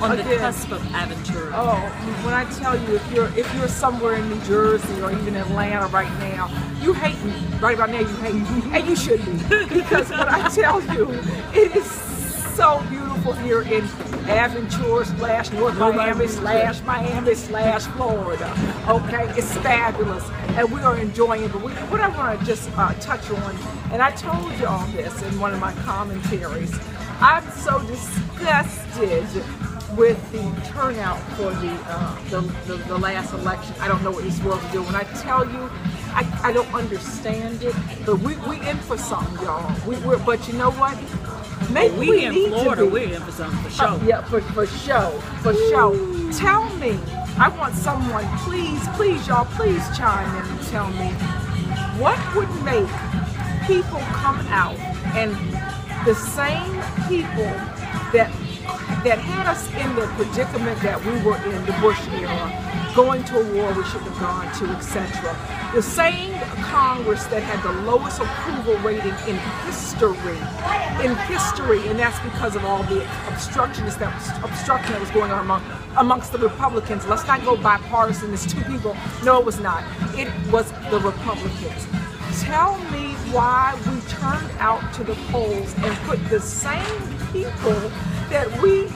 on the cusp of Aventura. Oh, when I tell you, if you're somewhere in New Jersey or even Atlanta right now, you hate me. Right about now, you hate me, and you should be, because when I tell you, it is so beautiful here in Aventura / North Miami / Miami / Florida. Okay, it's fabulous, and we are enjoying it. But what I want to just touch on, and I told y'all this in one of my commentaries, I'm so disgusted with the turnout for the last election. I don't know what this world's doing. When I tell you, I don't understand it. But we in for something, y'all. But you know what? Maybe we in Florida, we're in for something for sure. Yeah, for show. Tell me. I want someone, please, y'all, please chime in and tell me what would make people come out, and the same people that had us in the predicament that we were in, the Bush era, going to a war we shouldn't have gone to, etc. The same Congress that had the lowest approval rating in history, and that's because of all the obstruction that was going on amongst the Republicans. Let's not go bipartisan, there's two people. No, it was not. It was the Republicans. Tell me why we turned out to the polls and put the same people that we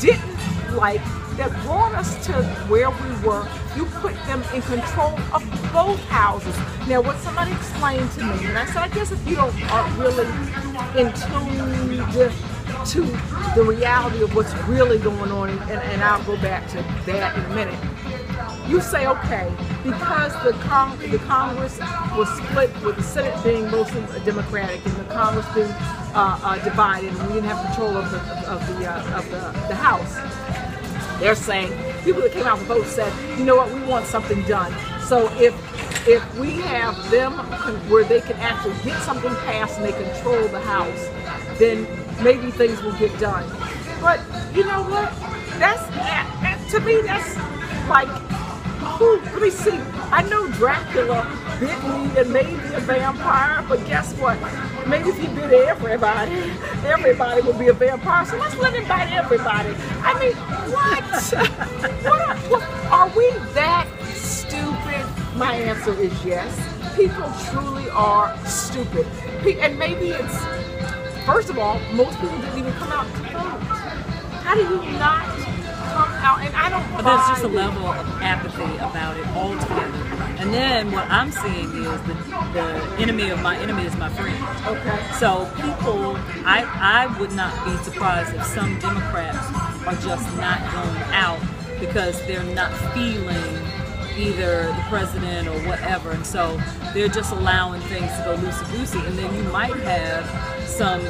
didn't like, that brought us to where we were, you put them in control of both houses. Now, what somebody explained to me, and I said, I guess if you aren't really in tune to the reality of what's really going on, and I'll go back to that in a minute. You say, okay, because the Congress was split, with the Senate being mostly Democratic and the Congress being divided, and we didn't have control of the House. They're saying, people that came out and vote said, you know what, we want something done. So if we have them where they can actually get something passed and they control the House, then maybe things will get done. But you know what? To me, that's like, let me see. I know Dracula bit me and made me a vampire, but guess what? Maybe if he bit everybody would be a vampire. So let's let him bite everybody. I mean, what? Are we that stupid? My answer is yes. People truly are stupid. And maybe it's, first of all, most people didn't even come out to vote. How do you not come out? And I don't buy There's just a level of apathy about it altogether. And then what I'm seeing is the enemy of my enemy is my friend. Okay. So people, I would not be surprised if some Democrats are just not going out because they're not feeling either the president or whatever, and so they're just allowing things to go loosey-goosey. And then you might have some,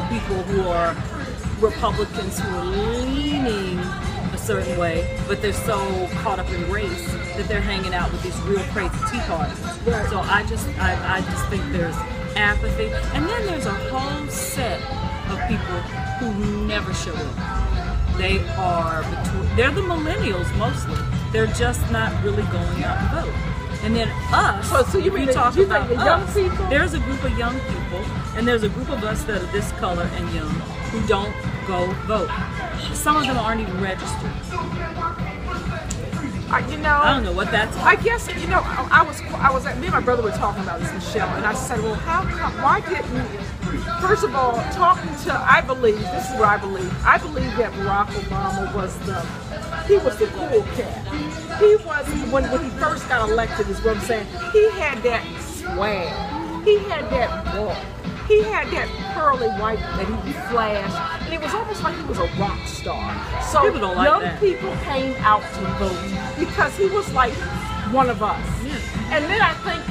people who are Republicans who are leaning a certain way, but they're so caught up in race that they're hanging out with these real crazy Tea Parties. Right. So I just think there's apathy, and then there's a whole set of people who never show up. They're the millennials mostly. They're just not really going out to vote. And then us, so you mean talk about the young us, people? there's a group of young people, and there's a group of us that are this color and young who don't go vote. Some of them aren't even registered. I don't know what that's about. I guess, I was me and my brother were talking about this, Michelle, and I said, well, why didn't you, first of all, I believe that Barack Obama was the cool cat. He was, when he first got elected, is what I'm saying, he had that swag, he had that walk, he had that pearly white that he would flash, and it was almost like he was a rock star. So young people came out to vote because he was like one of us. Yeah. And then I think,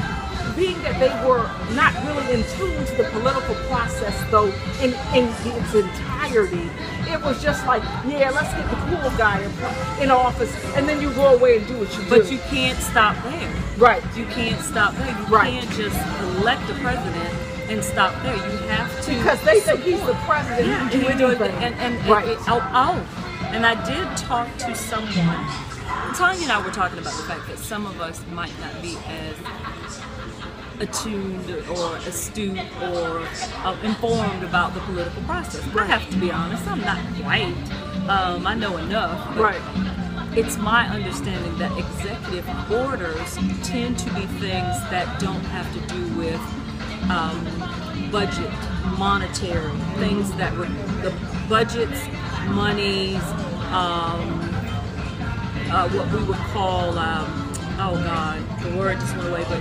being that they were not really in tune to the political process, though, in its entirety, it was just like, yeah, let's get the cool guy in office, and then you go away and do what you do. But you can't stop there. Right. You can't stop there. You can't just elect a president and stop there. You have to. Because they think he's the president. Yeah, and I did talk to someone. Tanya and I were talking about the fact that some of us might not be as attuned or astute or informed about the political process. I have to be honest, I'm not white, I know enough. But Right. it's my understanding that executive orders tend to be things that don't have to do with budget, monetary, things that were the budgets, monies, what we would call, oh God, the word just went away, but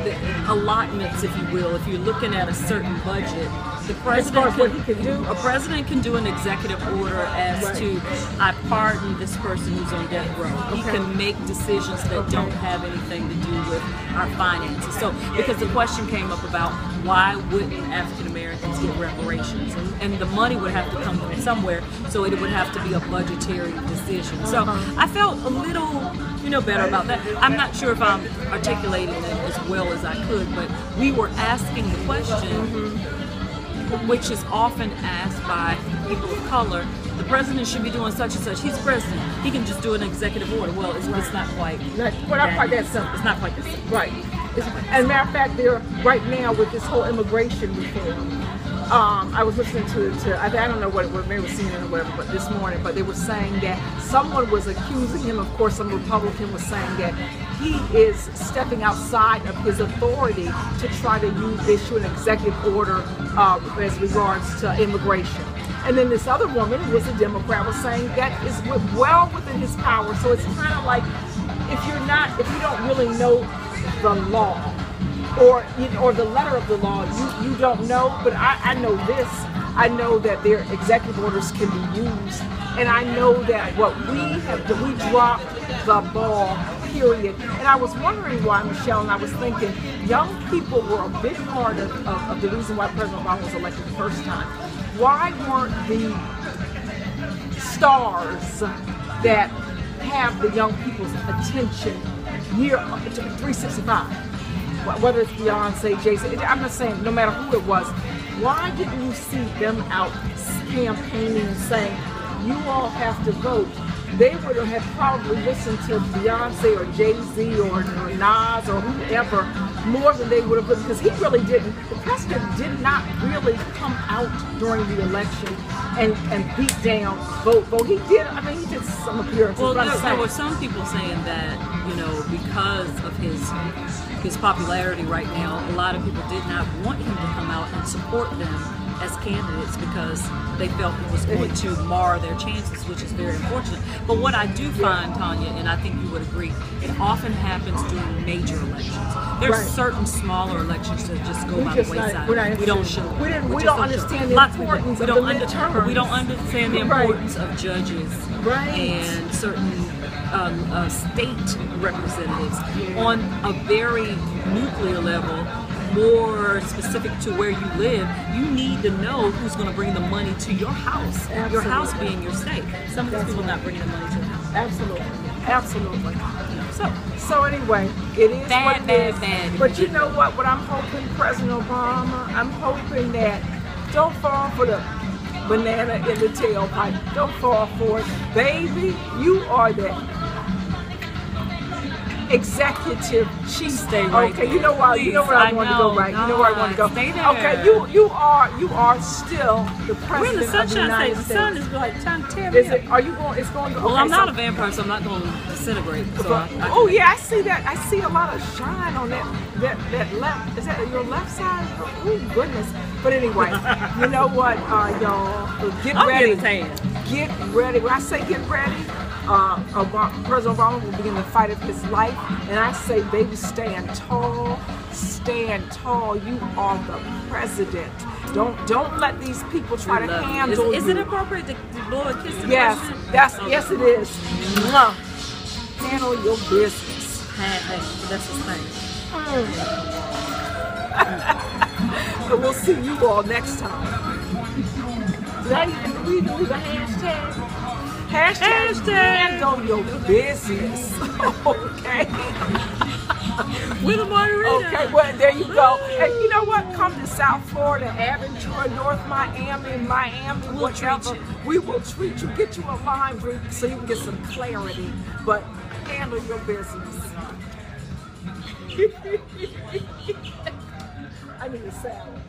the allotments, if you will. If you're looking at a certain budget, the president what he can do? A president can do an executive order as Right. to, I pardon this person who's on death row. He Okay. can make decisions that don't have anything to do with our finances. So, because the question came up about why wouldn't African Americans get reparations? And the money would have to come from somewhere, so it would have to be a budgetary decision. So I felt a little, better about that. I'm not sure if I'm articulating it as well as I could, but we were asking the question, which is often asked by people of color, the president should be doing such and such. He's president. He can just do an executive order. Well, it's not quite. Not quite that simple. It's not quite that simple. Right. As a matter of fact, they're right now with this whole immigration reform. I was listening to I don't know what maybe it was CNN or whatever, but this morning, but they were saying that someone was accusing him. Of course, some Republican was saying that he is stepping outside of his authority to try to issue an executive order as regards to immigration. And then this other woman, who was a Democrat, was saying that is well within his power. So it's kind of like if you don't really know the law or the letter of the law, you don't know. But I know this. I know that their executive orders can be used, and I know that we dropped the ball. Period. And I was wondering why, Michelle, and I was thinking young people were a big part of the reason why President Obama was elected the first time. Why weren't the stars that have the young people's attention 365? Whether it's Beyonce, Jay-Z, I'm not saying no matter who it was, why didn't you see them out campaigning and saying, you all have to vote? They would have probably listened to Beyonce or Jay-Z or Nas or whoever more than they would have, because he really didn't. The president did not really come out during the election and beat down vote. He did. I mean, he did some appearances. Well, there were some people saying that because of his popularity right now, a lot of people did not want him to come out and support them as candidates because they felt it was going to mar their chances, which is very unfortunate. But what I do find, Tanya, and I think you would agree, it often happens during major elections. There's certain smaller elections that just go by the wayside. We don't show. We don't understand the importance of the midterms. We don't understand the importance of judges and certain state representatives on a very nuclear level. More specific to where you live, you need to know who's going to bring the money to your house. Absolutely. Your house being your state. Some of these people are not bringing the money to the house. Absolutely. So anyway, it is what it is. Bad. But you know what? What I'm hoping, President Obama, I'm hoping that don't fall for the banana in the tailpipe. Don't fall for it, baby. You are the executive chief. Stay right. Okay, you know why? You know where I want to go, right? You know where I want to go. Stay there. Okay, you are still the president We're in the of the sunshine United state. States. The sun is like trying to tear me Is up. it? Are you going? It's going to. Well, okay, I'm not so, a vampire, so I'm not going to disintegrate. So oh yeah, I see that. I see a lot of shine on that left. Is that your left side? Oh goodness. But anyway, you know what, y'all? Get ready. I'm getting tan. Get ready. When I say get ready, President Obama will begin the fight of his life, and I say, baby, stand tall. Stand tall. You are the president. Don't let these people try to handle you. Is it appropriate to blow a kiss to the Yes, president? yes it is. Mwah. Handle your business. That's his thing. And we'll see you all next time. Did I even leave a hashtag? Hashtag handle your business. Okay. With a margarita. Okay, well, there you go. And you know what? Come to South Florida, Aventura, North Miami, We'll treat you. We will treat you. Get you a lime drink so you can get some clarity. But handle your business. I need a salad.